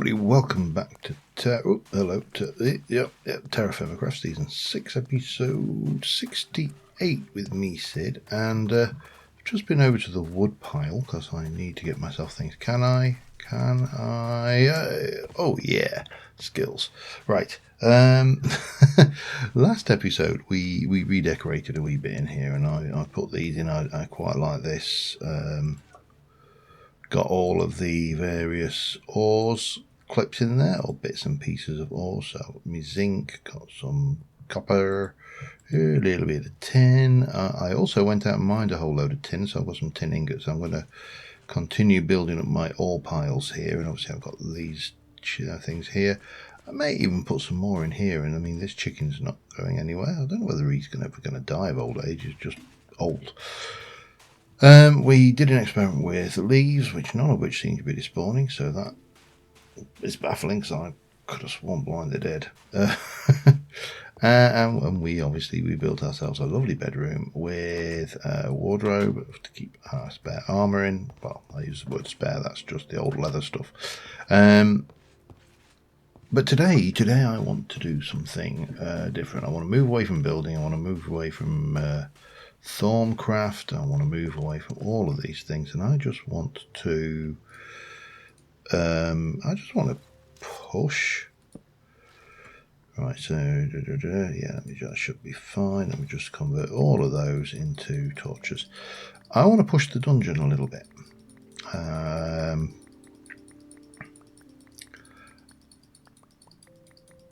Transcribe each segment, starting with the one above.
everybody, welcome back to TerraFirmaCraft Season 6, Episode 68 with me, Sid, and I've just been over to the wood pile because I need to get myself things. Can I? Oh yeah, skills. Right. Last episode we redecorated a wee bit in here, and I put these in. I quite like this. Got all of the various ores clips in there, or bits and pieces of ore. So me zinc, got some copper, a little bit of tin. I also went out and mined a whole load of tin, so I've got some tin ingots. I'm going to continue building up my ore piles here, and obviously I've got these things here. I may even put some more in here, and I mean, this chicken's not going anywhere. I don't know whether he's ever going to die of old age. He's just old. We did an experiment with leaves, which none of which seem to be despawning, so that is baffling, because I could have sworn blind they're dead. And we built ourselves a lovely bedroom with a wardrobe to keep our spare armour in. Well, I use the word spare, that's just the old leather stuff. But today I want to do something different. I want to move away from building. I want to move away from TerraFirmaCraft. I want to move away from all of these things, and I just want to push. Right, so yeah, that should be fine. Let me just convert all of those into torches. I want to push the dungeon a little bit.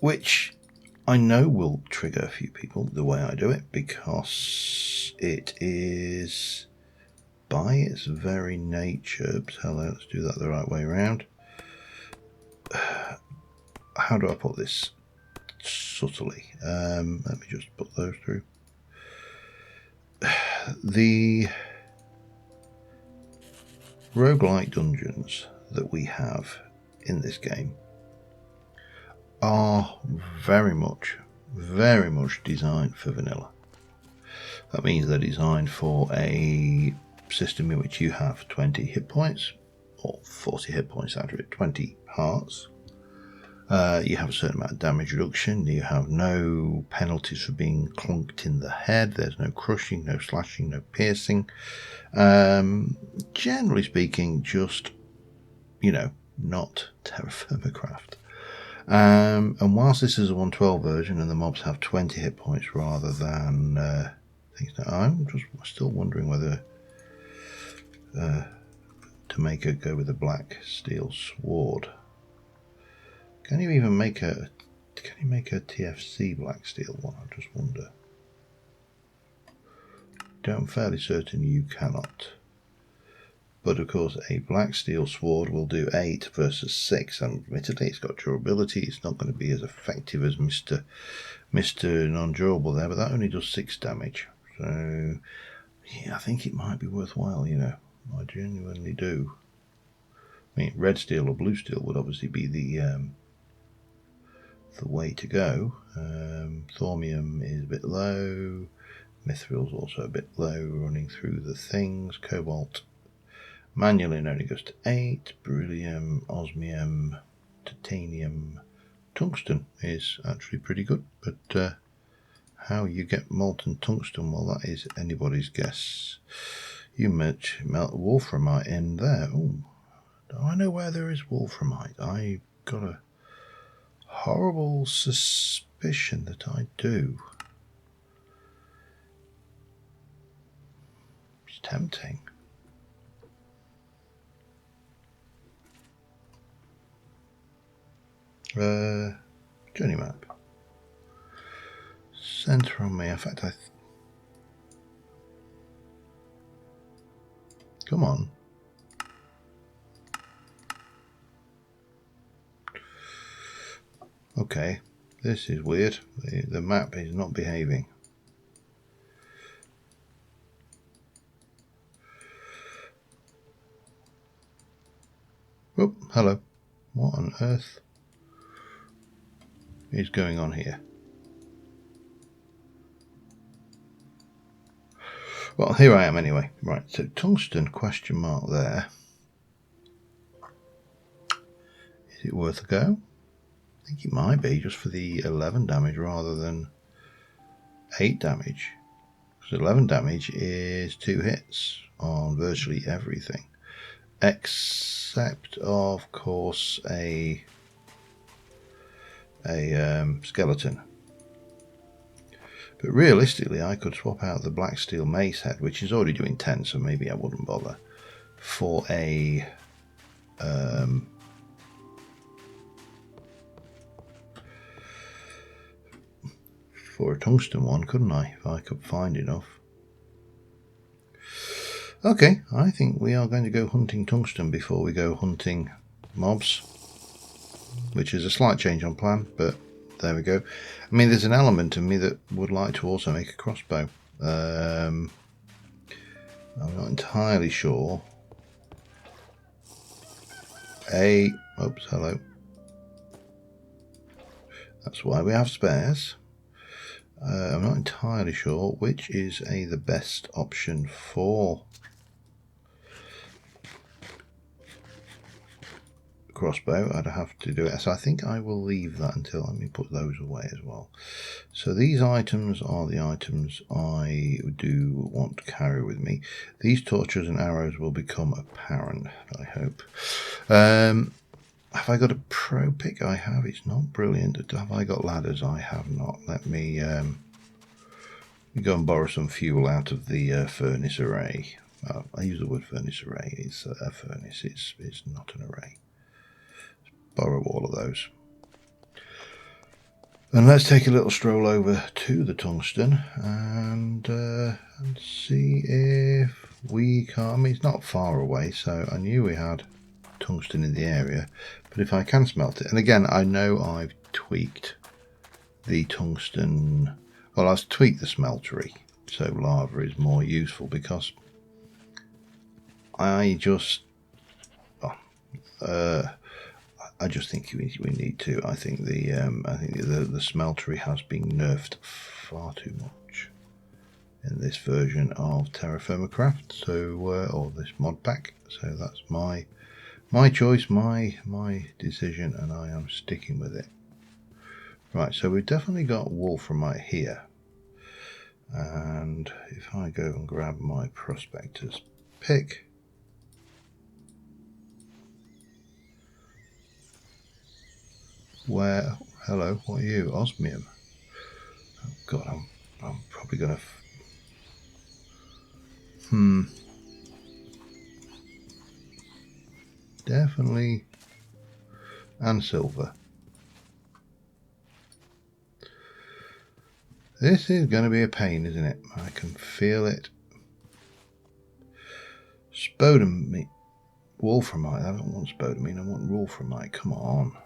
Which I know will trigger a few people the way I do it, because it is by its very nature. So let's do that the right way around. How do I put this subtly? Let me just put those through. The roguelike dungeons that we have in this game are very much designed for vanilla. That means they're designed for a system in which you have 20 hit points, or 40 hit points after it, 20 hearts. You have a certain amount of damage reduction. You have no penalties for being clunked in the head. There's no crushing, no slashing, no piercing. Generally speaking, just, not TerraFirmaCraft. And whilst this is a 112 version and the mobs have 20 hit points rather than things, I'm just still wondering whether to make her go with a black steel sword. Can you even make a TFC black steel one? I just wonder. I'm fairly certain you cannot. But of course, a black steel sword will do 8 versus 6. And admittedly, it's got durability. It's not going to be as effective as Mr. Non-durable there, but that only does 6 damage. So, yeah, I think it might be worthwhile, I genuinely do. I mean, red steel or blue steel would obviously be the way to go. Thormium is a bit low. Mithril's also a bit low, running through the things. Cobalt manually only goes to 8. Beryllium, osmium, titanium, tungsten is actually pretty good, but how you get molten tungsten, well, that is anybody's guess. You melt wolframite in there. Oh, do I know where there is wolframite? I got a horrible suspicion that I do. It's tempting. Journey map. Center on me. In fact, come on. Okay, this is weird. The map is not behaving. Oh, hello. What on earth is going on here? Well, here I am anyway. Right, so tungsten question mark there Is it worth a go? I think it might be, just for the 11 damage rather than 8 damage. Because 11 damage is 2 hits on virtually everything. Except, of course, a skeleton. But realistically, I could swap out the black steel mace head, which is already doing 10, so maybe I wouldn't bother, for a tungsten one, couldn't I? If I could find enough. Okay, I think we are going to go hunting tungsten before we go hunting mobs, which is a slight change on plan, but there we go. I mean, there's an element of me that would like to also make a crossbow. I'm not entirely sure. Oops, hello. That's why we have spares. I'm not entirely sure which is the best option for crossbow. I'd have to do it, so I think I will leave that until, let me put those away as well. So these items are the items I do want to carry with me. These torches and arrows will become apparent, I hope. Have I got a pro pick? I have. It's not brilliant. Have I got ladders? I have not. Let me go and borrow some fuel out of the furnace array. I use the word furnace array. It's a furnace. It's not an array. Borrow all of those. And let's take a little stroll over to the tungsten and see if we can. I mean, it's not far away, so I knew we had tungsten in the area, but if I can smelt it, and again, I know I've tweaked the tungsten, well, I've tweaked the smeltery so lava is more useful, because I just think we need to. I think the smeltery has been nerfed far too much in this version of TerraFirmaCraft, so or this mod pack. So that's my choice, my decision, and I am sticking with it. Right, so we've definitely got wolframite here, and if I go and grab my prospector's pick, where, hello, what are you? Osmium. Oh god, I'm probably gonna definitely, and silver. This is going to be a pain, isn't it? I can feel it. Spodumene, wolframite. I don't want spodumene, I want wolframite. Come on.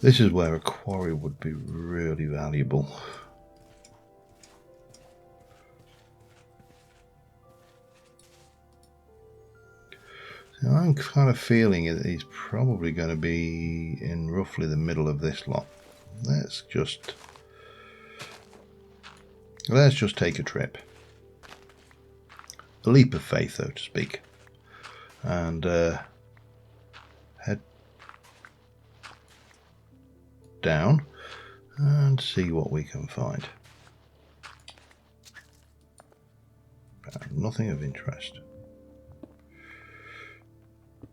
This is where a quarry would be really valuable. So I'm kind of feeling that he's probably going to be in roughly the middle of this lot. Let's just take a trip. A leap of faith, so to speak. And head down and see what we can find. Nothing of interest.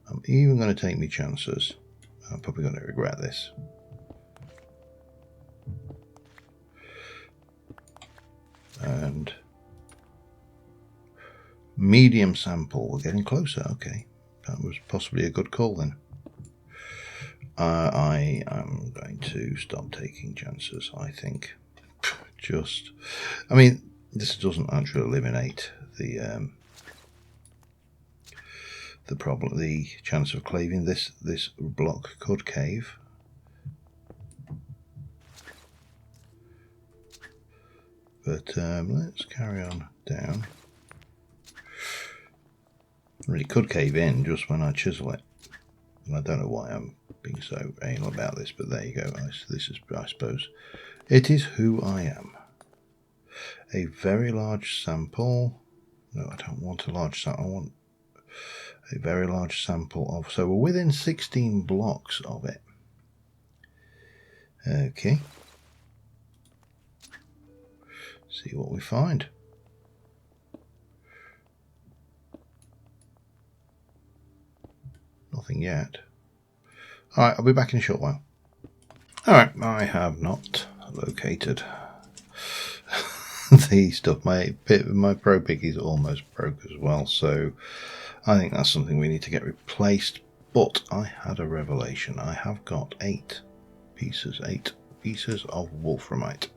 I'm even going to take me chances. I'm probably going to regret this. And medium sample. We're getting closer. Okay, that was possibly a good call then. I am going to stop taking chances, I think. I mean, this doesn't actually eliminate the problem, the chance of caving. This block could cave. But let's carry on down. Really could cave in just when I chisel it. And I don't know why I'm being so anal about this, but there you go. This is, I suppose, it is who I am. A very large sample. No, I don't want a large sample. I want a very large sample of. So we're within 16 blocks of it. Okay. See what we find. Nothing yet. Alright, I'll be back in a short while. Alright, I have not located the stuff. My Pro Piggy is almost broke as well, so I think that's something we need to get replaced. But I had a revelation. I have got 8 pieces of wolframite.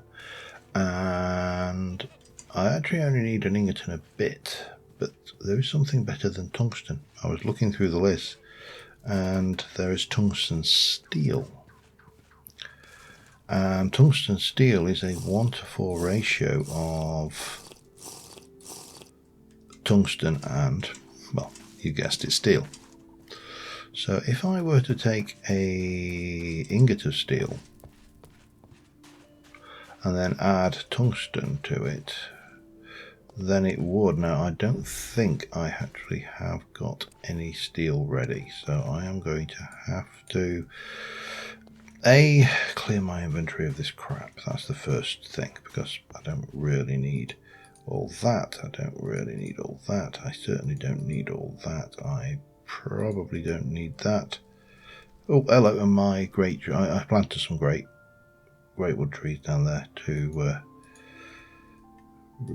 And I actually only need an ingot and a bit, but there is something better than tungsten. I was looking through the list, and there is tungsten steel. And tungsten steel is a 1:4 ratio of tungsten and, well, you guessed it, steel. So if I were to take a ingot of steel and then add tungsten to it, then it would. Now, I don't think I actually have got any steel ready, so I am going to have to clear my inventory of this crap. That's the first thing, because I don't really need all that. I don't really need all that. I certainly don't need all that. I probably don't need that. Oh, hello, and my great... I planted some great wood trees down there to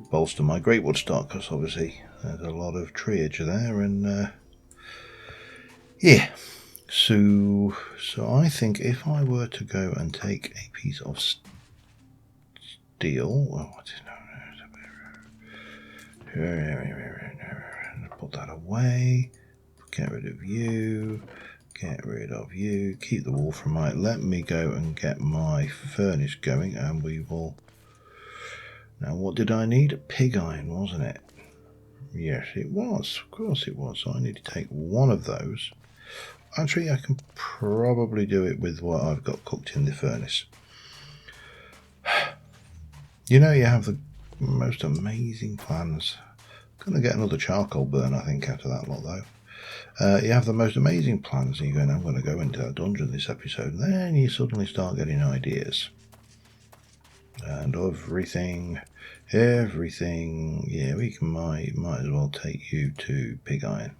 bolster my great wood stock, because obviously there's a lot of treeage there, and yeah. So I think if I were to go and take a piece of steel, put that away, get rid of you, keep the wolframite. Let me go and get my furnace going, and we will. Now, what did I need? Pig iron, wasn't it? Yes, it was. Of course it was. So I need to take one of those. Actually, I can probably do it with what I've got cooked in the furnace. You know, you have the most amazing plans. Going to get another charcoal burn, I think, out of that lot, though. You have the most amazing plans, and you're going, I'm going to go into that dungeon this episode, and then you suddenly start getting ideas. And everything, yeah, we might as well take you to pig iron.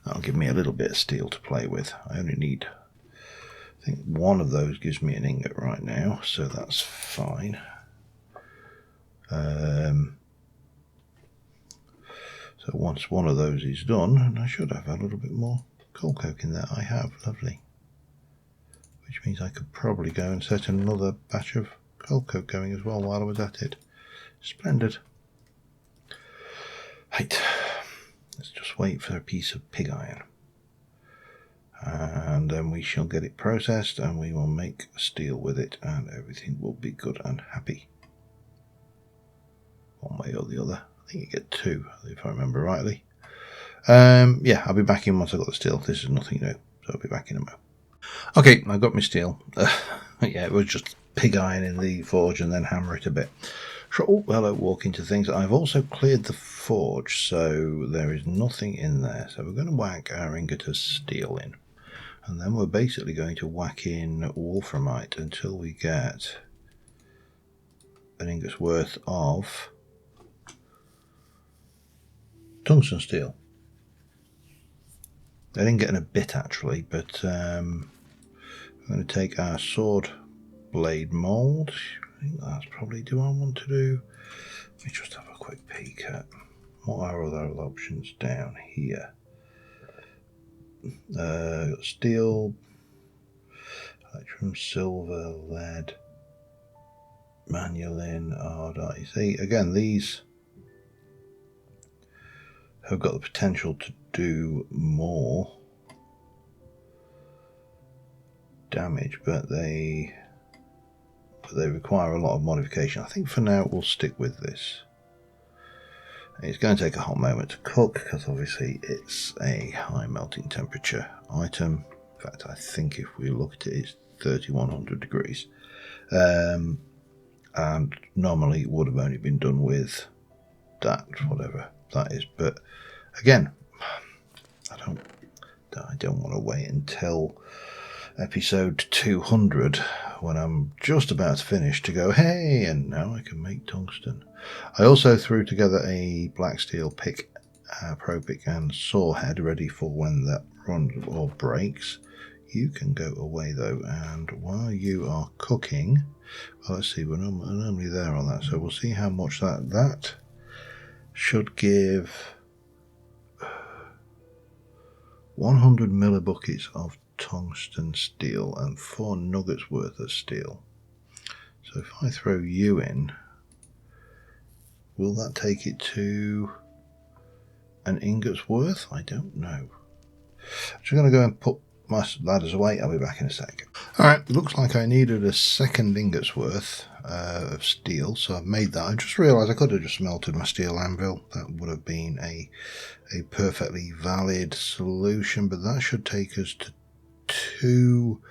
That'll give me a little bit of steel to play with. I only need, I think one of those gives me an ingot right now, so that's fine. So once one of those is done, and I should have a little bit more coal coke in there. I have, lovely. Which means I could probably go and set another batch of coal coke going as well while I was at it. Splendid. Right. Let's just wait for a piece of pig iron. And then we shall get it processed, and we will make steel with it, and everything will be good and happy. One way or the other. I think you get 2, if I remember rightly. Yeah, I'll be back in once I've got the steel. This is nothing new, so I'll be back in a moment. Okay, I got my steel. Yeah, it was just pig iron in the forge and then hammer it a bit. Oh, hello, walk into things. I've also cleared the forge, so there is nothing in there. So we're going to whack our ingot of steel in. And then we're basically going to whack in wolframite until we get an ingot's worth of tungsten steel. I didn't get in a bit actually, but I'm going to take our sword blade mould. I think that's probably, do I want to do, let me just have a quick peek at what are other options down here. Steel, electrum, silver, lead, manulin, ardite. You see, again, these have got the potential to do more damage, but they require a lot of modification. I think for now we'll stick with this. It's going to take a hot moment to cook because obviously it's a high melting temperature item. In fact, I think if we look at it, it's 3100 degrees. And normally it would have only been done with that, whatever, that is. But again, I don't want to wait until episode 200 when I'm just about to finish to go, hey, and now I can make tungsten. I also threw together a black steel pick, pro pick and saw head ready for when that runs or breaks. You can go away though, and while you are cooking, well, let's see, we're normally there on that, so we'll see how much that should give 100 millibuckets of tungsten steel and 4 nuggets worth of steel. So if I throw you in, will that take it to an ingot's worth? I don't know. I'm just going to go and put my ladders away. I'll be back in a sec. Alright, looks like I needed a second ingot's worth of steel, so I've made that. I just realised I could have just smelted my steel anvil. That would have been a perfectly valid solution, but that should take us to 2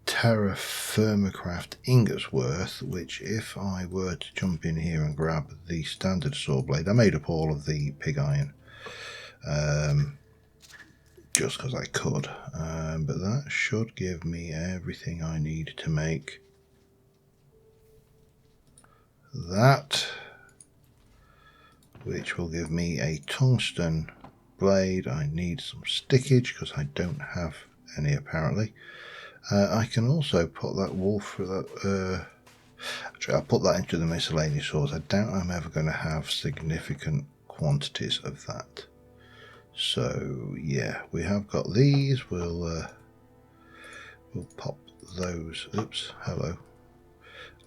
TerraFirmaCraft ingots worth, which if I were to jump in here and grab the standard saw blade, I made up all of the pig iron just because I could, but that should give me everything I need to make that, which will give me a tungsten blade. I need some stickage because I don't have any apparently. I can also put that wolf for that. Actually, I'll put that into the miscellaneous saws. I doubt I'm ever going to have significant quantities of that. So yeah, we have got these. We'll pop those. Oops, hello.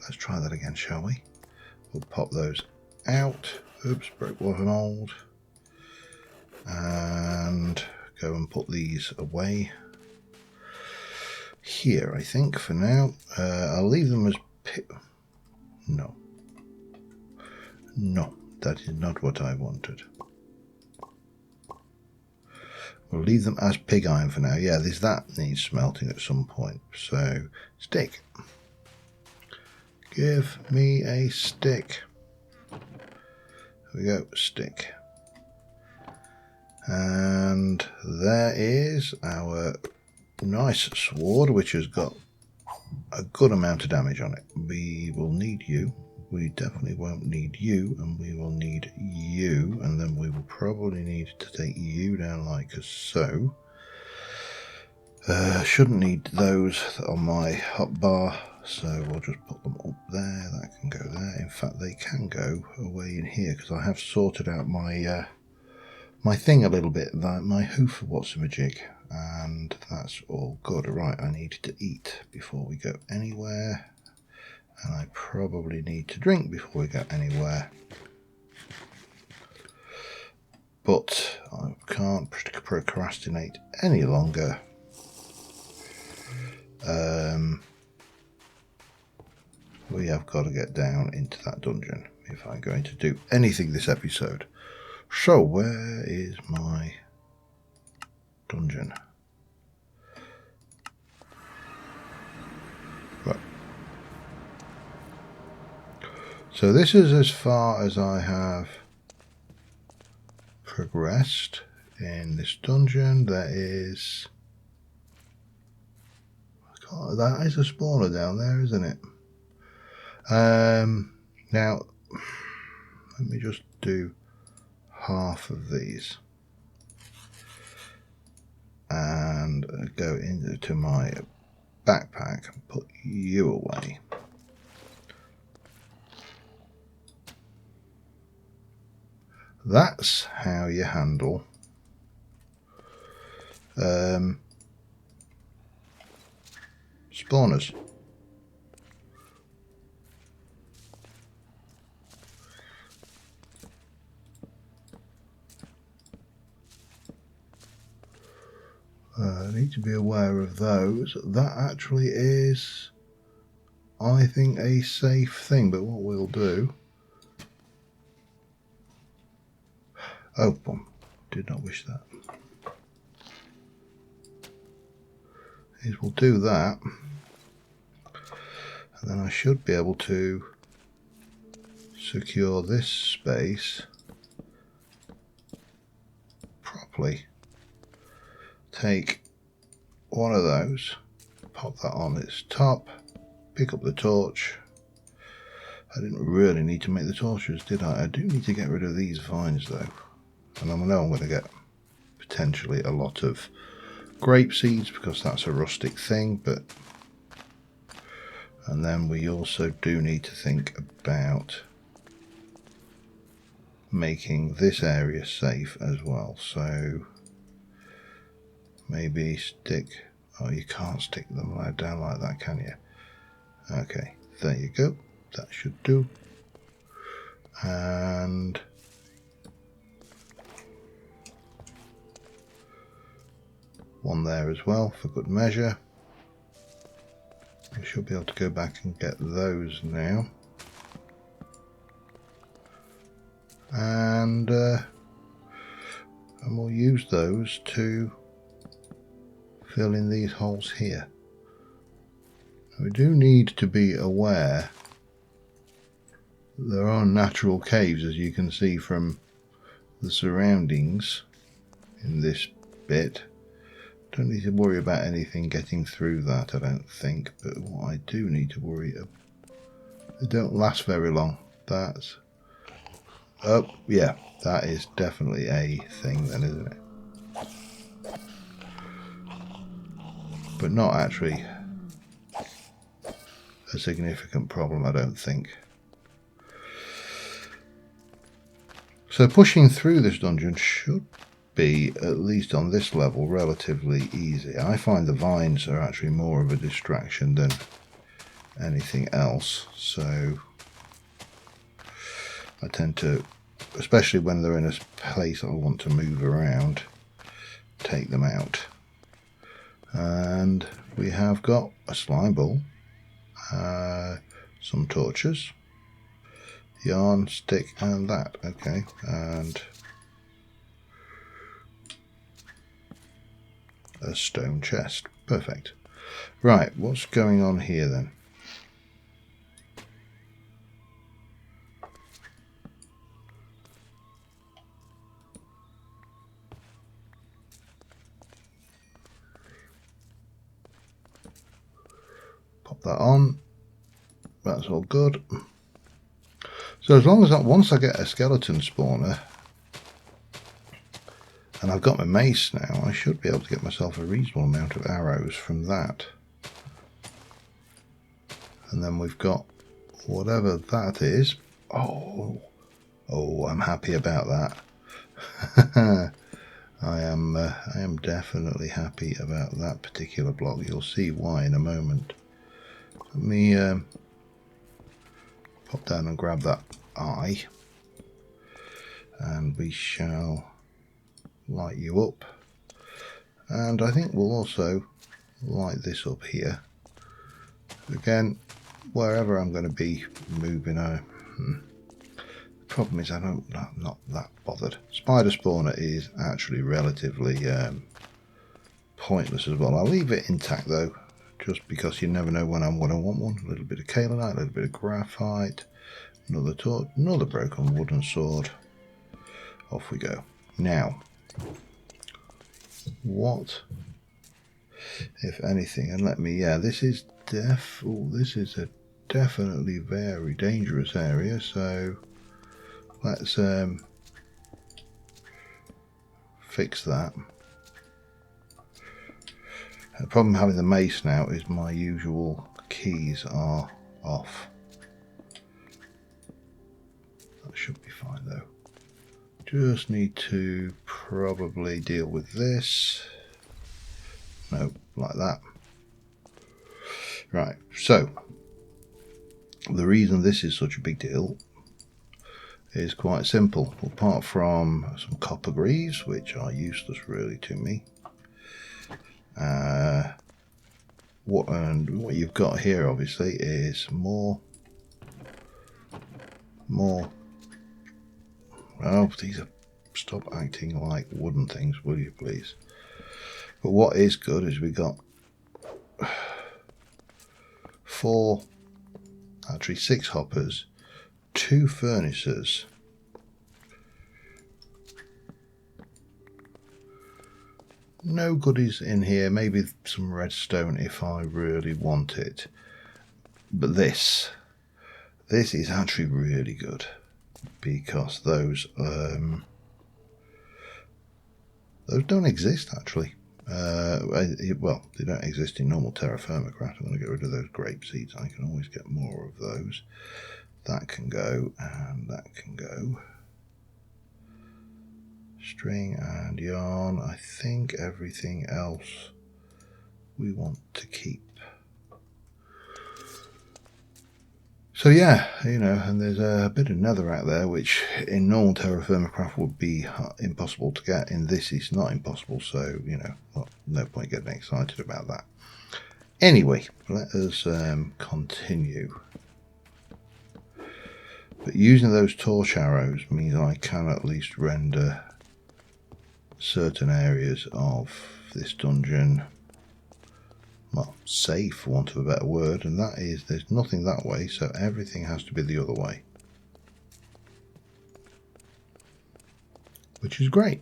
Let's try that again, shall we? We'll pop those out. Oops, broke one of them old. And go and put these away here, I think, for now. I'll leave them as no, that is not what I wanted. We'll leave them as pig iron for now. Yeah, that needs smelting at some point. So, stick. Give me a stick. There we go, stick. And there is our nice sword, which has got a good amount of damage on it. We will need you. We definitely won't need you, and we will need you, and then we will probably need to take you down like so. Shouldn't need those on my hotbar, so we'll just put them up there. That can go there. In fact, they can go away in here because I have sorted out my my thing a little bit, my hoof whatsamajig, and that's all good. Right, I need to eat before we go anywhere, and I probably need to drink before we go anywhere. But I can't procrastinate any longer. We have got to get down into that dungeon if I'm going to do anything this episode. So where is my dungeon? Right. So this is as far as I have progressed in this dungeon. There is... that is a spawner down there, isn't it? Now, let me just do half of these and go into my backpack and put you away. That's how you handle spawners. I need to be aware of those. That actually is, I think, a safe thing, but what we'll do... oh, boom. Did not wish that. Is we'll do that, and then I should be able to secure this space properly. Take one of those, pop that on its top, pick up the torch. I didn't really need to make the torches, did I? I do need to get rid of these vines though. And I know I'm going to get potentially a lot of grape seeds because that's a rustic thing, but and then we also do need to think about making this area safe as well. So maybe stick, oh, you can't stick them down like that, can you? Okay, there you go, that should do. And one there as well for good measure. We should be able to go back and get those now. And we'll use those to fill in these holes here. We do need to be aware there are natural caves, as you can see from the surroundings in this bit. Don't need to worry about anything getting through that, I don't think, but what I do need to worry about, they don't last very long. That's, oh yeah, that is definitely a thing then, isn't it? But not actually a significant problem, I don't think. So pushing through this dungeon should be, at least on this level, relatively easy. I find the vines are actually more of a distraction than anything else, so I tend to, especially when they're in a place I want to move around, take them out. And we have got a slime ball, some torches, yarn, stick, and that. Okay, and a stone chest. Perfect. Right, what's going on here then? Pop that on. That's all good. So as long as that, once I get a skeleton spawner and I've got my mace now, I should be able to get myself a reasonable amount of arrows from that. And then we've got whatever that is. Oh, I'm happy about that. I am definitely happy about that particular block. You'll see why in a moment. Let me pop down and grab that eye, and we shall light you up. And I think we'll also light this up here. Again, wherever I'm going to be moving, the problem is I'm not that bothered. Spider spawner is actually relatively pointless as well. I'll leave it intact though, just because you never know when I'm going to want one. A little bit of kaolinite, a little bit of graphite, another torch, another broken wooden sword. Off we go. Now, what, if anything, and let me, yeah, this is this is a definitely very dangerous area, so let's fix that. The problem having the mace now is my usual keys are off. That should be fine though. Just need to probably deal with this. No, like that. Right, so the reason this is such a big deal is quite simple. Apart from some copper greaves, which are useless really to me, what you've got here obviously is more. Oh, these are, stop acting like wooden things, will you please? But what is good is we got 6 hoppers, 2 furnaces, no goodies in here. Maybe some redstone if I really want it. But this is actually really good, because those don't exist actually. Well, they don't exist in normal TerraFirmaCraft. I'm going to get rid of those grape seeds. I can always get more of those. That can go, and that can go. String and yarn. I think everything else we want to keep. So yeah, you know, and there's a bit of nether out there, which in normal TerraFirmaCraft would be impossible to get. In this, it's not impossible, so, you know, well, no point getting excited about that. Anyway, let us continue. But using those torch arrows means I can at least render certain areas of this dungeon, well, safe for want of a better word, and that is there's nothing that way, so everything has to be the other way, which is great.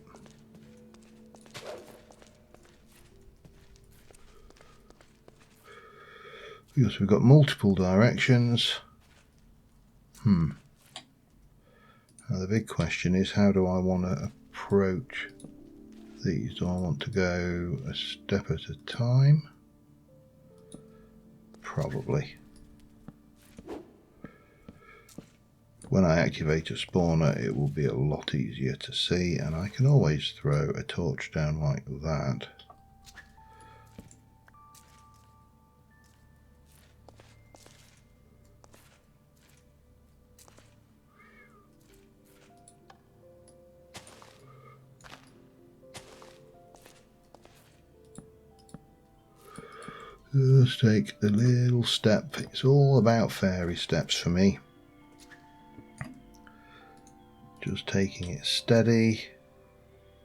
Because we've got multiple directions. Now the big question is, how do I want to approach these? Do I want to go a step at a time? Probably. When I activate a spawner, it will be a lot easier to see, and I can always throw a torch down like that. Just take the little step. It's all about fairy steps for me. Just taking it steady.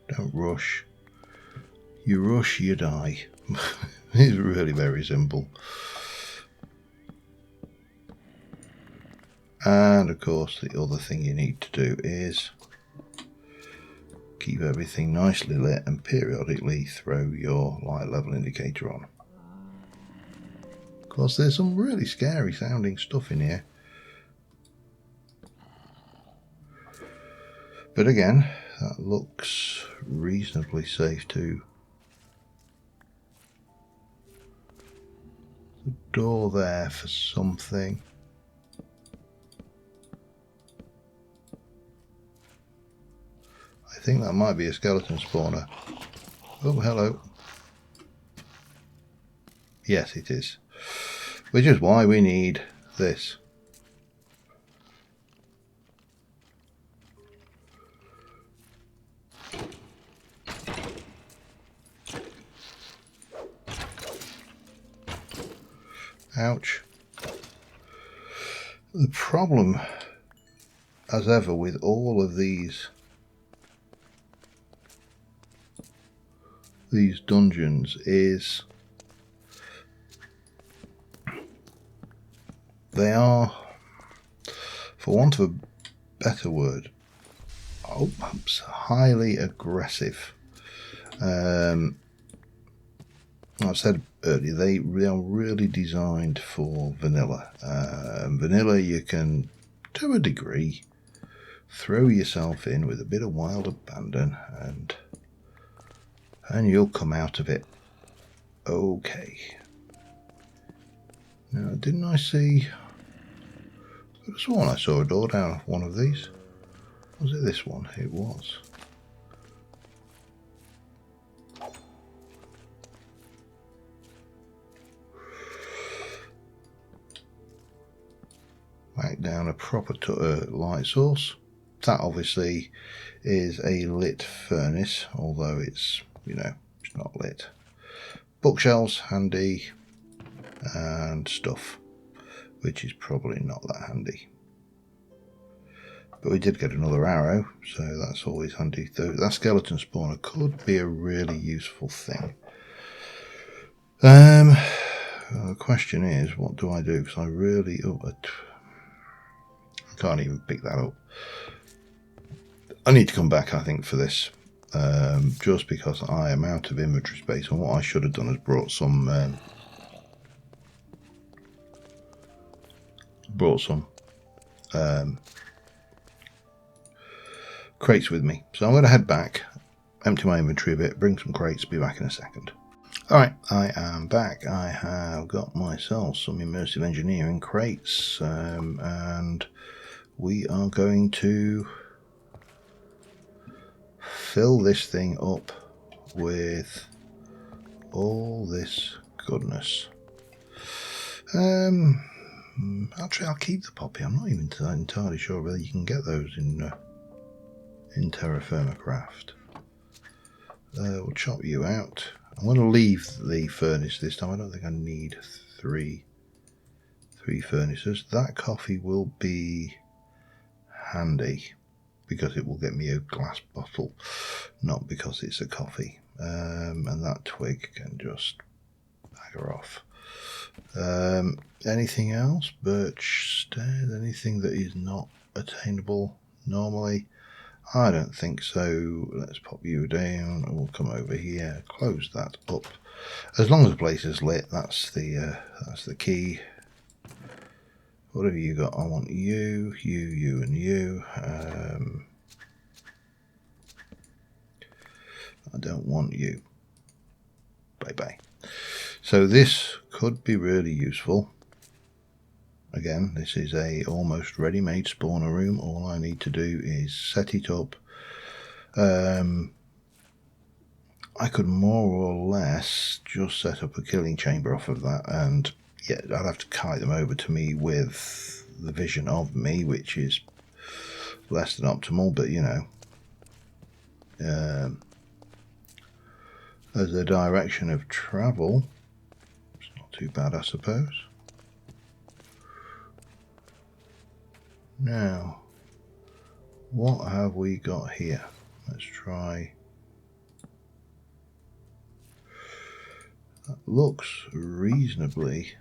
Don't rush. You rush, you die. It's really very simple. And of course, the other thing you need to do is keep everything nicely lit and periodically throw your light level indicator on. Of course, there's some really scary sounding stuff in here. But again, that looks reasonably safe too. The door there for something. I think that might be a skeleton spawner. Oh, hello. Yes, it is. Which is why we need this. Ouch. The problem, as ever, with all of these dungeons is they are, for want of a better word, highly aggressive. I said earlier, they are really designed for vanilla. Vanilla, you can, to a degree, throw yourself in with a bit of wild abandon, and you'll come out of it okay. Now, didn't I see? I could have sworn I saw a door down one of these. Was it this one? It was. Back down a proper light source. That obviously is a lit furnace, although it's, you know, it's not lit. Bookshelves, handy, and stuff, which is probably not that handy. But we did get another arrow, so that's always handy. That skeleton spawner could be a really useful thing. The question is, what do I do? Because I really... I can't even pick that up. I need to come back, I think, for this. just because I am out of inventory space, and what I should have done is brought some crates with me. So I'm going to head back, empty my inventory a bit, bring some crates, be back in a second. Alright, I am back. I have got myself some immersive engineering crates, and we are going to fill this thing up with all this goodness. Actually, I'll keep the poppy. I'm not even entirely sure whether you can get those in TerraFirmaCraft. We'll chop you out. I'm going to leave the furnace this time. I don't think I need three furnaces. That coffee will be handy because it will get me a glass bottle, not because it's a coffee. And that twig can just bagger off. Anything else? Birch stairs? Anything that is not attainable normally? I don't think so. Let's pop you down and we'll come over here, close that up. As long as the place is lit, that's the key. What have you got? I want you, and you. I don't want you. Bye. So this could be really useful. Again, this is a almost ready-made spawner room. All I need to do is set it up. I could more or less just set up a killing chamber off of that, and yeah, I'd have to kite them over to me with the vision of me, which is less than optimal, but you know, as a direction of travel, it's not too bad, I suppose. Now, what have we got here? Let's try. That looks reasonably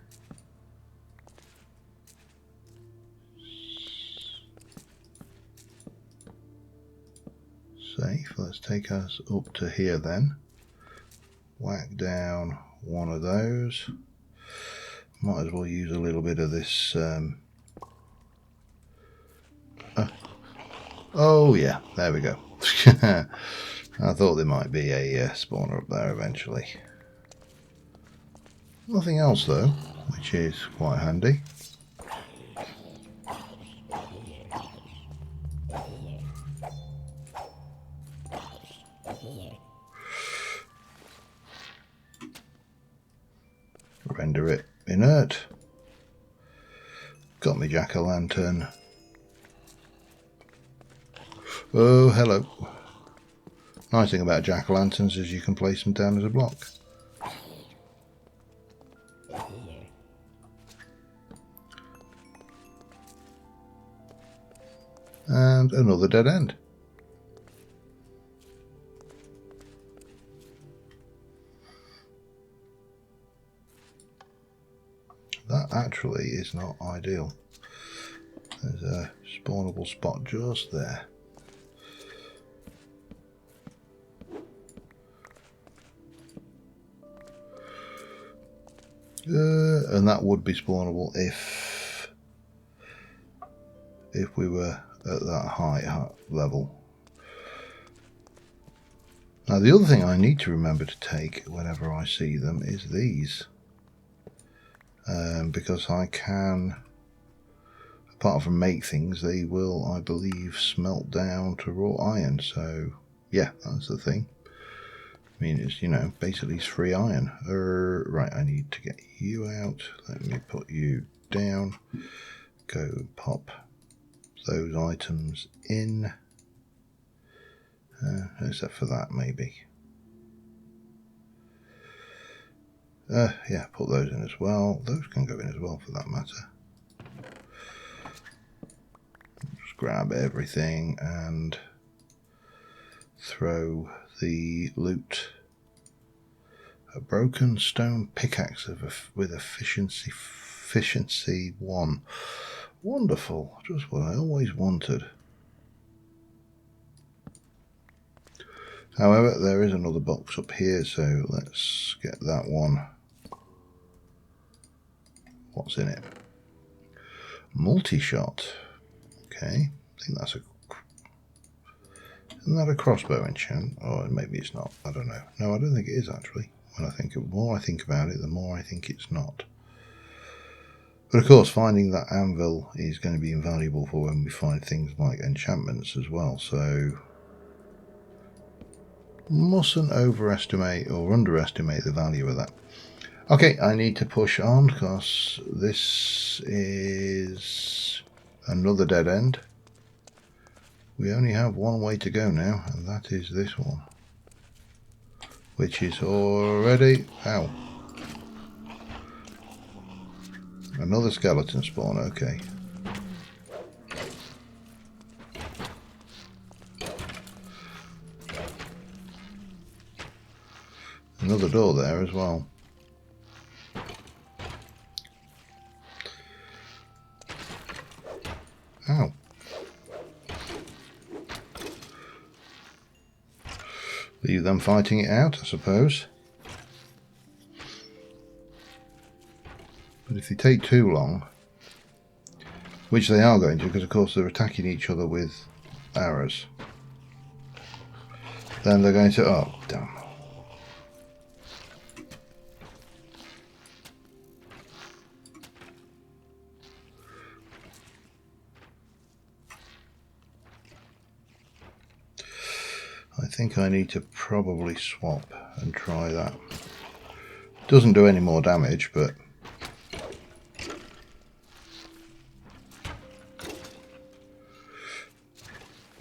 safe. Let's take us up to here then. Whack down one of those. Might as well use a little bit of this. Oh yeah, there we go. I thought there might be a spawner up there eventually. Nothing else though, which is quite handy. Render it inert. Got me jack-o'-lantern. Oh, hello. Nice thing about jack-o'-lanterns is you can place them down as a block. And another dead end. That actually is not ideal. There's a spawnable spot just there. And that would be spawnable if we were at that high level. Now the other thing I need to remember to take whenever I see them is these, because I can, apart from make things, they will, I believe, smelt down to raw iron. So yeah, that's the thing. I mean, it's, you know, basically it's free iron. Right, I need to get you out. Let me put you down. Go pop those items in. Except for that, maybe. Yeah, put those in as well. Those can go in as well, for that matter. Just grab everything and throw the loot. A broken stone pickaxe with efficiency 1. Wonderful, just what I always wanted. However, there is another box up here, so let's get that one. What's in it? Multi-shot. Okay, I think that's a... Isn't that a crossbow enchant? Or maybe it's not. I don't know. No, I don't think it is actually. When I think of, the more I think about it, the more I think it's not. But of course, finding that anvil is going to be invaluable for when we find things like enchantments as well. So mustn't overestimate or underestimate the value of that. Okay, I need to push on because this is another dead end. We only have one way to go now, and that is this one, which is already... Ow. Another skeleton spawn, okay. Another door there as well. Ow. Leave them fighting it out, I suppose. But if they take too long, which they are going to, because of course they're attacking each other with arrows, then they're going to... Oh, damn. I think I need to probably swap and try that. Doesn't do any more damage, but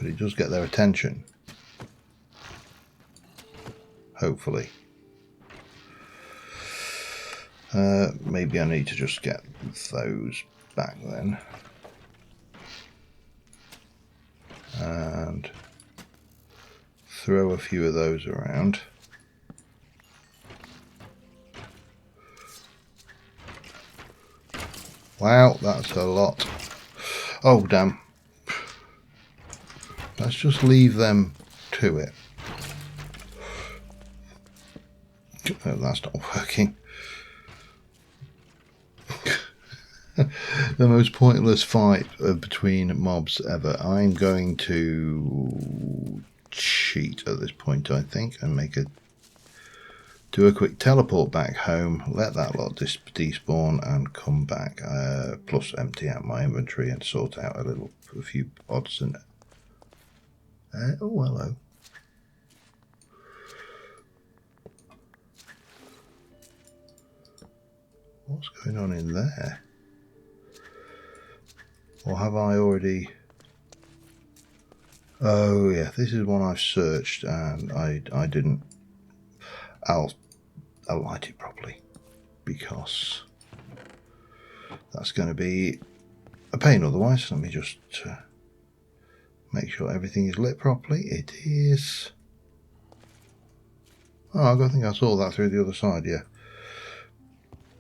it does get their attention. Hopefully. Maybe I need to just get those back then. And throw a few of those around. Wow, that's a lot. Oh, damn. Let's just leave them to it. Oh, that's not working. The most pointless fight between mobs ever. I'm going to cheat at this point, I think, and do a quick teleport back home, let that lot despawn and come back, plus empty out my inventory and sort out a few odds and... oh, hello. What's going on in there? Or have I already... Oh yeah, this is one I've searched and I didn't... I'll light it properly, because that's going to be a pain otherwise. Let me just make sure everything is lit properly. It is. Oh, I think I saw that through the other side, yeah.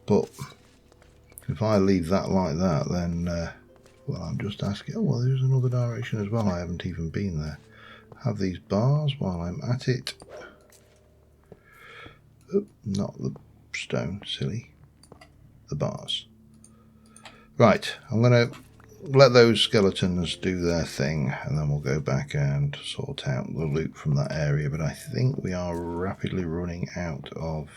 But if I leave that like that, then, well, I'm just asking... Oh, well, there's another direction as well. I haven't even been there. Have these bars while I'm at it. Oh, not the stone, silly. The bars. Right, I'm going to let those skeletons do their thing, and then we'll go back and sort out the loot from that area. But I think we are rapidly running out of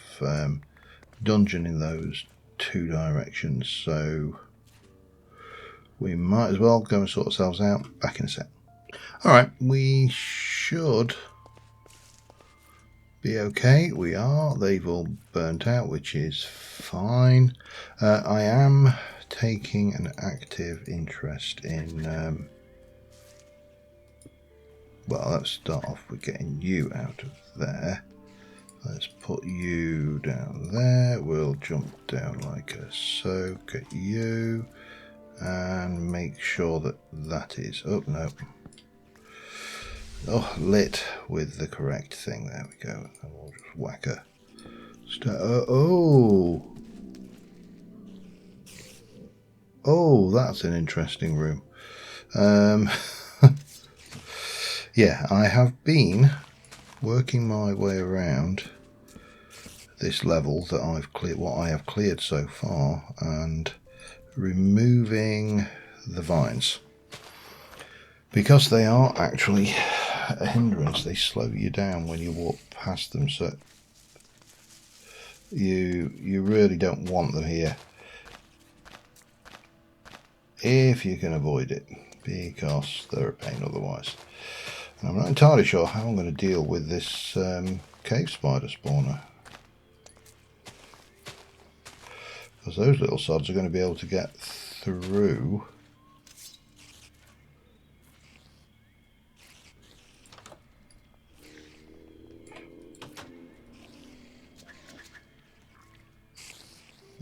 dungeon in those two directions, so we might as well go and sort ourselves out. Back in a sec. Alright, we should be okay. We are. They've all burnt out, which is fine. I am taking an active interest in... well, let's start off with getting you out of there. Let's put you down there. We'll jump down like so. Get you. And make sure that that is... Oh, no. Oh, lit with the correct thing. There we go. And we'll just whack her. Oh! Oh, that's an interesting room. Yeah, I have been working my way around this level that I've cleared, what I have cleared so far, and removing the vines, because they are actually a hindrance. They slow you down when you walk past them, so you really don't want them here if you can avoid it, because they're a pain otherwise. And I'm not entirely sure how I'm going to deal with this cave spider spawner, because those little sods are going to be able to get through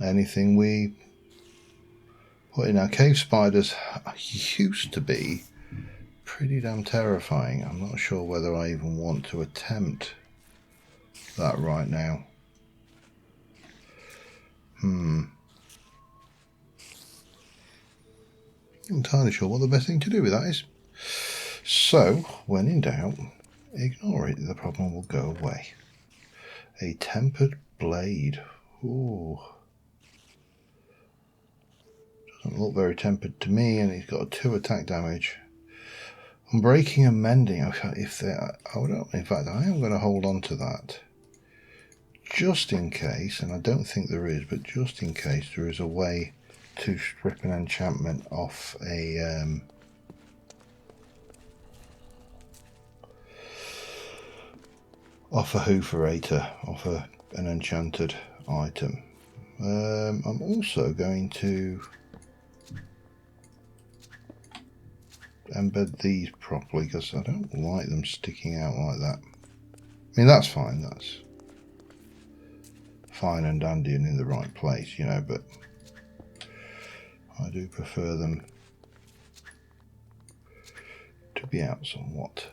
anything we put in. Our cave spiders used to be pretty damn terrifying. I'm not sure whether I even want to attempt that right now. I'm not entirely sure what the best thing to do with that is. So, when in doubt, ignore it. The problem will go away. A tempered blade. Ooh. Doesn't look very tempered to me, and he's got a 2 attack damage. Unbreaking and mending. In fact, I am going to hold on to that, just in case, and I don't think there is, but just in case there is a way to strip an enchantment off a hooferator, off an enchanted item. I'm also going to embed these properly, because I don't like them sticking out like that. I mean, that's fine, that's fine and dandy and in the right place, you know, but I do prefer them to be out somewhat.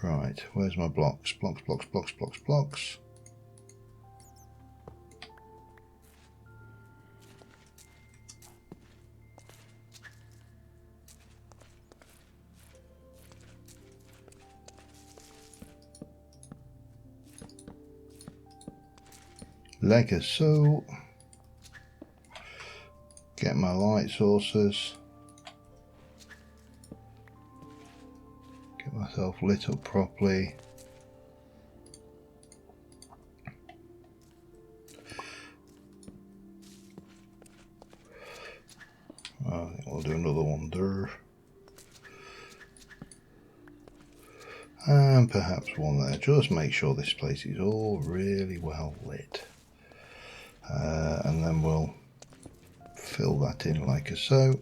Right, where's my blocks? Blocks. Like so. Get my light sources. Get myself lit up properly. I think I'll do another one there. And perhaps one there. Just make sure this place is all really well lit. And then we'll fill that in like so.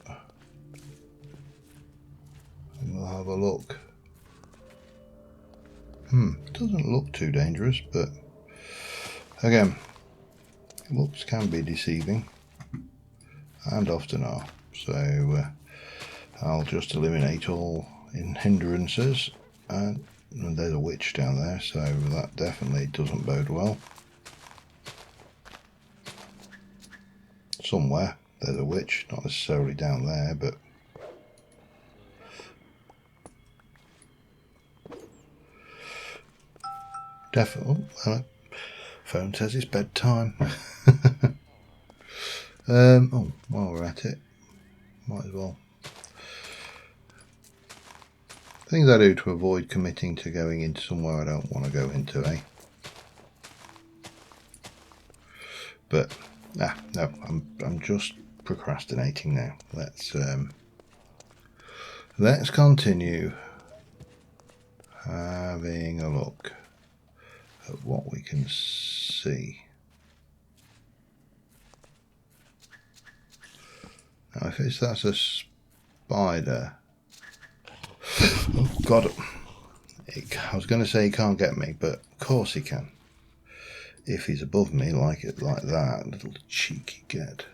And we'll have a look. Doesn't look too dangerous, but again, looks can be deceiving, and often are. So I'll just eliminate all hindrances, and there's a witch down there, so that definitely doesn't bode well. Somewhere there's a witch, not necessarily down there, but definitely. Phone says it's bedtime. Oh, while we're at it, might as well. Things I do to avoid committing to going into somewhere I don't want to go into, eh? But no, I'm just procrastinating now. Let's continue having a look at what we can see. Now, if that's a spider, oh God, I was going to say he can't get me, but of course he can. If he's above me like that, little cheeky git.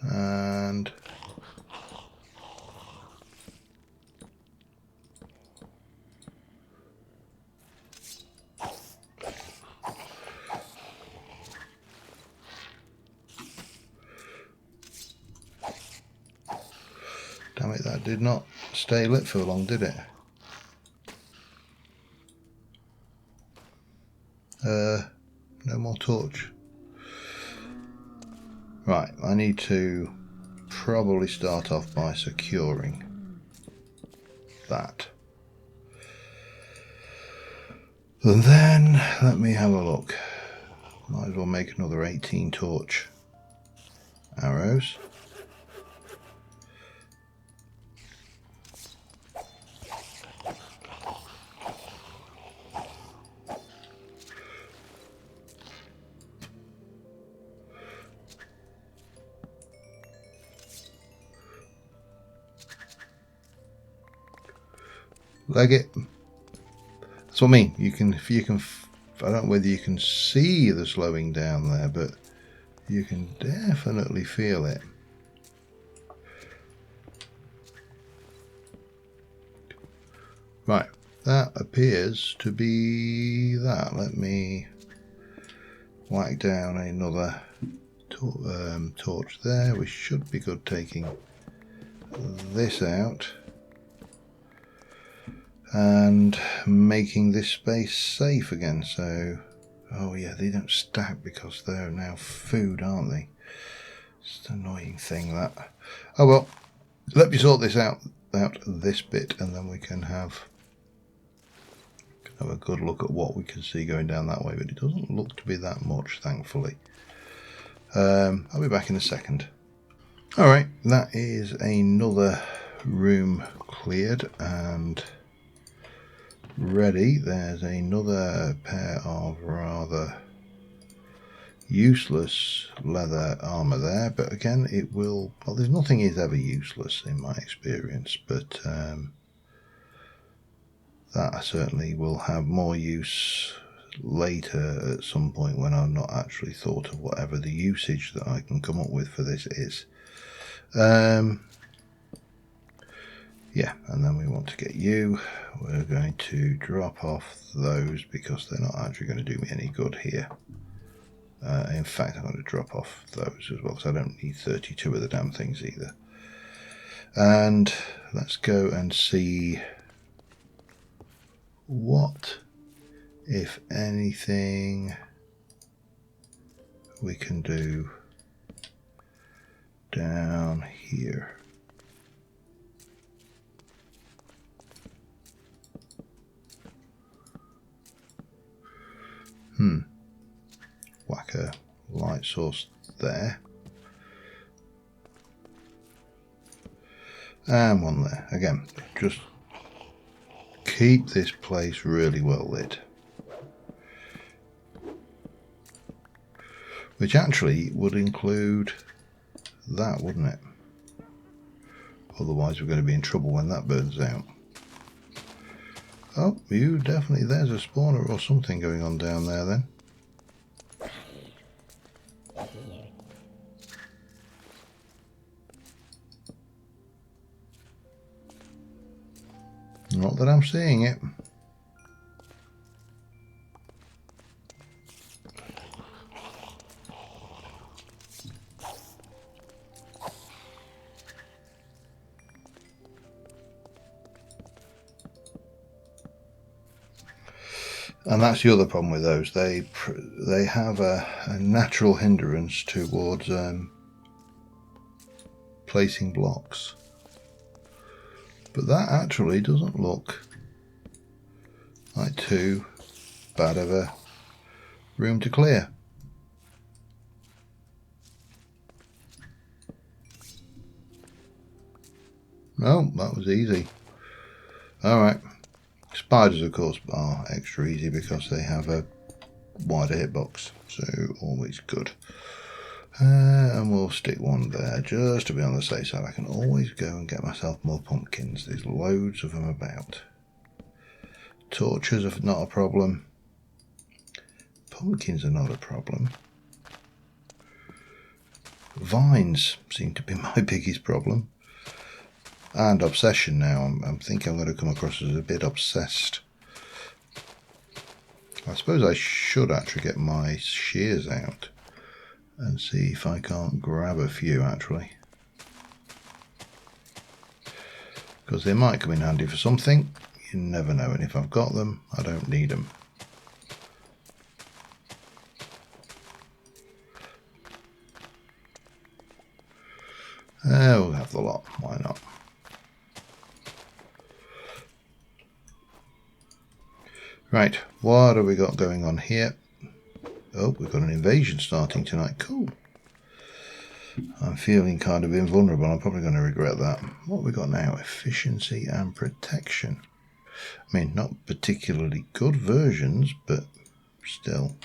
And damn it, that did not stay lit for long, did it? No more torch. Right, I need to probably start off by securing that. And then let me have a look. Might as well make another 18 torch arrows. Leg it. That's what I mean. You can, if you can, I don't know whether you can see the slowing down there, but you can definitely feel it. Right, that appears to be that. Let me whack down another torch there. We should be good taking this out and making this space safe again. So, oh yeah, they don't stack because they're now food, aren't they? It's an annoying thing, that. Oh well, let me sort this out this bit, and then we can have a good look at what we can see going down that way. But it doesn't look to be that much, thankfully. I'll be back in a second. Alright, that is another room cleared and ready. There's another pair of rather useless leather armor there, but again, it will, well, there's nothing is ever useless in my experience, but that certainly will have more use later at some point when I've not actually thought of whatever the usage that I can come up with for this is. Yeah, and then we want to get you. We're going to drop off those because they're not actually going to do me any good here. In fact, I'm going to drop off those as well because I don't need 32 of the damn things either. And let's go and see what, if anything, we can do down here. Whack a light source there. And one there. Again, just keep this place really well lit. Which actually would include that, wouldn't it? Otherwise we're going to be in trouble when that burns out. Oh, you definitely, there's a spawner or something going on down there then. Not that I'm seeing it. And that's the other problem with those. They have a natural hindrance towards placing blocks. But that actually doesn't look like too bad of a room to clear. No, that was easy. Alright. Spiders, of course, are extra easy because they have a wider hitbox, so always good. And we'll stick one there just to be on the safe side. I can always go and get myself more pumpkins. There's loads of them about. Torches are not a problem. Pumpkins are not a problem. Vines seem to be my biggest problem. And obsession now. I think I'm going to come across as a bit obsessed. I suppose I should actually get my shears out and see if I can't grab a few actually. because they might come in handy for something. You never know, and if I've got them, I don't need them. We'll have the lot, why not? Right, what have we got going on here? Oh, we've got an invasion starting tonight. Cool. I'm feeling kind of invulnerable. I'm probably going to regret that. What have we got now? Efficiency and protection. I mean, not particularly good versions, but still.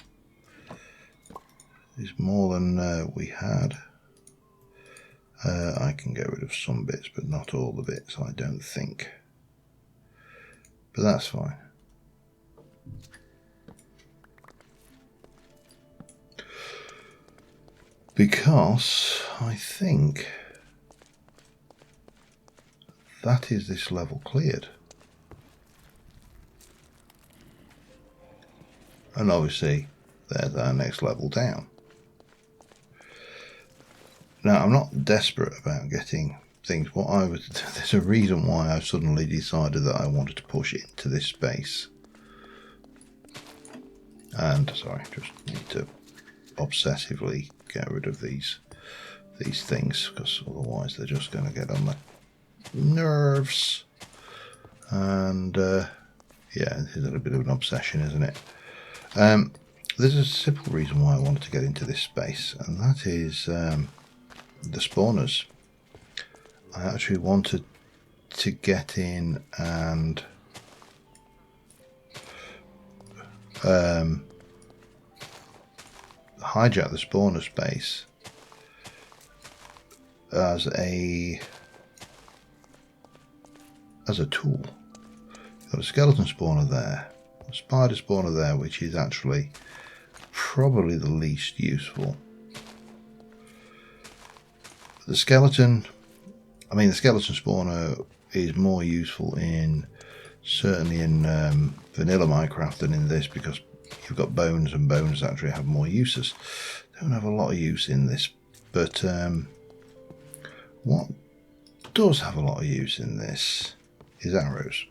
It's more than we had. I can get rid of some bits, but not all the bits, I don't think. But that's fine. Because I think that is this level cleared. And obviously, there's our next level down. Now, I'm not desperate about getting things. There's a reason why I've suddenly decided that I wanted to push into this space. And, sorry, just need to obsessively get rid of these things, because otherwise they're just going to get on my nerves. And, yeah, it's a little bit of an obsession, isn't it? There's a simple reason why I wanted to get into this space, and that is the spawners. I actually wanted to get in and hijack the spawner space as a tool. You've got a skeleton spawner there, a spider spawner there, which is actually probably the least useful. The skeleton spawner is more useful certainly in vanilla Minecraft than in this, because you've got bones, and bones actually have more uses. They don't have a lot of use in this, but what does have a lot of use in this is arrows.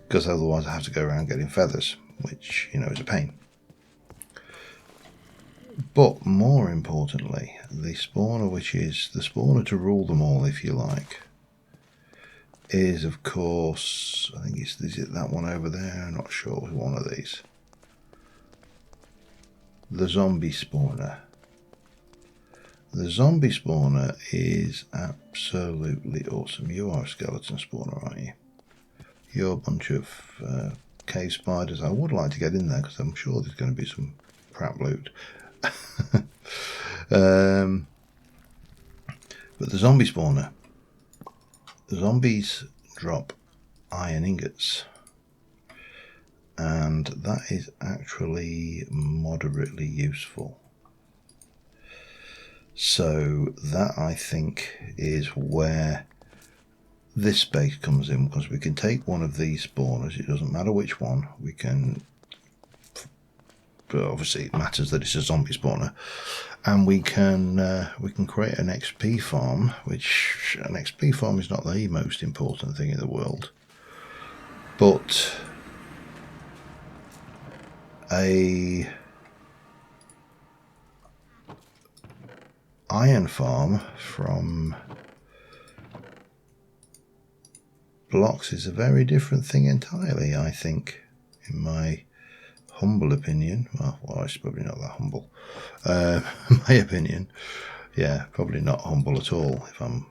Because otherwise I have to go around getting feathers, which, you know, is a pain. But more importantly, the spawner, which is the spawner to rule them all, if you like, is, of course, I think is it that one over there? I'm not sure, one of these. The zombie spawner. The zombie spawner is absolutely awesome. You are a skeleton spawner, aren't you? You're a bunch of cave spiders. I would like to get in there, because I'm sure there's going to be some crap loot. But the zombie spawner, the zombies drop iron ingots, and that is actually moderately useful. So that, I think, is where this space comes in, because we can take one of these spawners, it doesn't matter which one, we can, but obviously it matters that it's a zombie spawner, and we can create an XP farm, which an XP farm is not the most important thing in the world, but a iron farm from blocks is a very different thing entirely, I think, in my humble opinion. Well, it's probably not that humble. My opinion, yeah, probably not humble at all, if I'm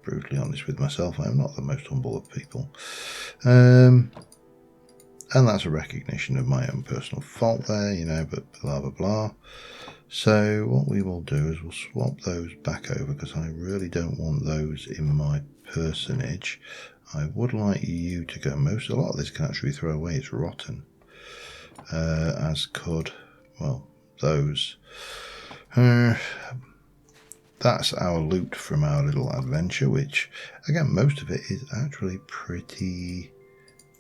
brutally honest with myself. I'm not the most humble of people. And that's a recognition of my own personal fault there, you know, but blah, blah, blah. So what we will do is we'll swap those back over, because I really don't want those in my personage. I would like you to go. A lot of this can actually throw away, it's rotten. As could, well, those. That's our loot from our little adventure, which, again, most of it is actually pretty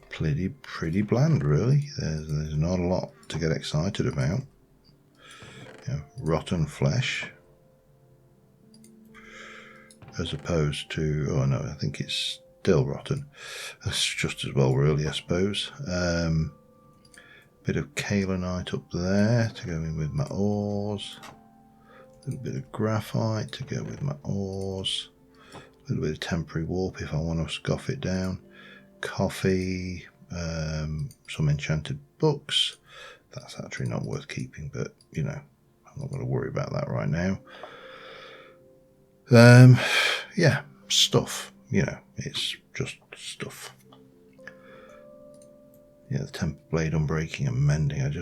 bland, really. There's not a lot to get excited about. You know, rotten flesh, as opposed to, oh no, I think it's still rotten. That's just as well, really, I suppose. Bit of kaolinite up there to go in with my ores. A little bit of graphite to go with my ores. A little bit of temporary warp if I want to scoff it down. Coffee. Some enchanted books. That's actually not worth keeping, but you know, I'm not going to worry about that right now. Yeah, stuff. You know, it's just stuff. Yeah, the temper blade unbreaking and mending. Have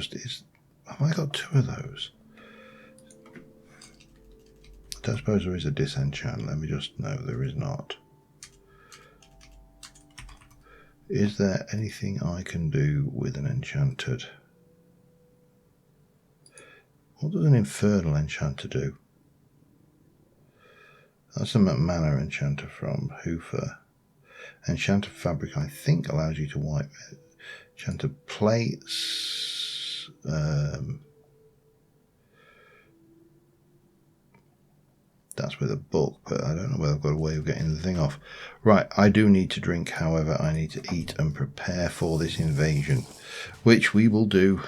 I got 2 of those? I don't suppose there is a disenchant. Let me just, no, there is not. Is there anything I can do with an enchanted? What does an infernal enchanter do? That's a mana enchanter from Hoofer. Enchanted fabric, I think, allows you to wipe enchanted plates. That's with a book, but I don't know whether I've got a way of getting the thing off. Right, I do need to drink, however, I need to eat and prepare for this invasion, which we will do,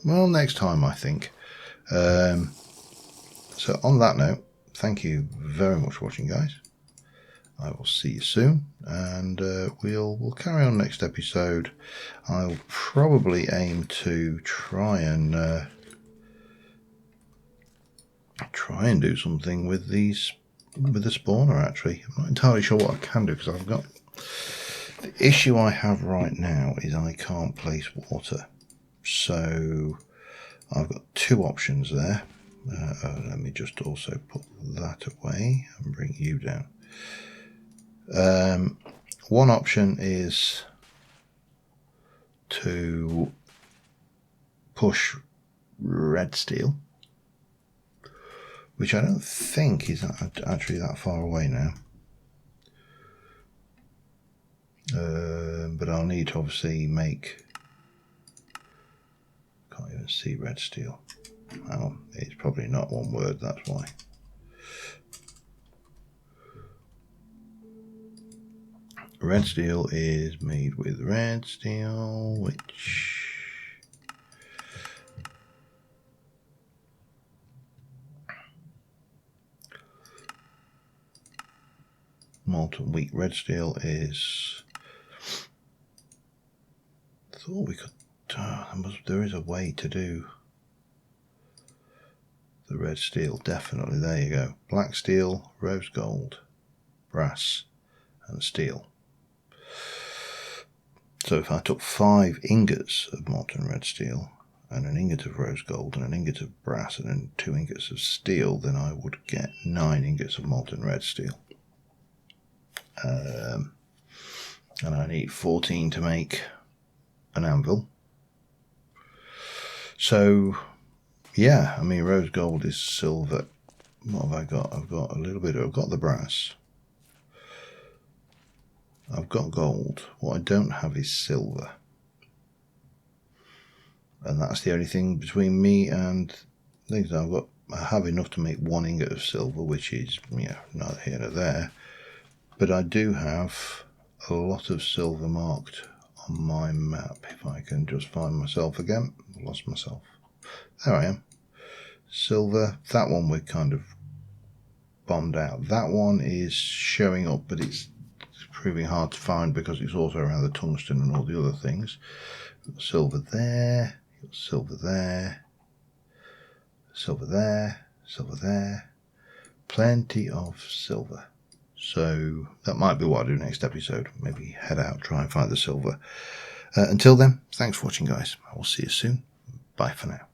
well, next time, I think. So on that note, thank you very much for watching, guys. I will see you soon, and we'll carry on next episode. I'll probably aim to try and do something with the spawner. Actually, I'm not entirely sure what I can do, because I've got the issue I have right now is I can't place water. So I've got 2 options there. Let me just also put that away and bring you down. One option is to push red steel, which I don't think is actually that far away now. But I'll need to obviously make... Can't even see red steel. Oh, it's probably not one word, that's why. Red steel is made with red steel, which... molten wheat red steel is... I thought we could... there is a way to do the red steel, definitely. There you go. Black steel, rose gold, brass and steel. So if I took 5 ingots of molten red steel and an ingot of rose gold and an ingot of brass and then 2 ingots of steel, then I would get 9 ingots of molten red steel. And I need 14 to make an anvil. So yeah, I mean, rose gold is silver. What have I got? I've got a little bit. I've got the brass. I've got gold. What I don't have is silver. And that's the only thing between me and things. I have enough to make 1 ingot of silver, which is, you know, neither here nor there. But I do have a lot of silver marked on my map. If I can just find myself again. I lost myself. There I am. Silver. That one we're kind of bombed out. That one is showing up, but it's proving hard to find because it's also around the tungsten and all the other things. Silver there. Silver there. Silver there. Silver there. Plenty of silver. So that might be what I do next episode. Maybe head out, try and find the silver. Until then, thanks for watching, guys. I will see you soon. Bye for now.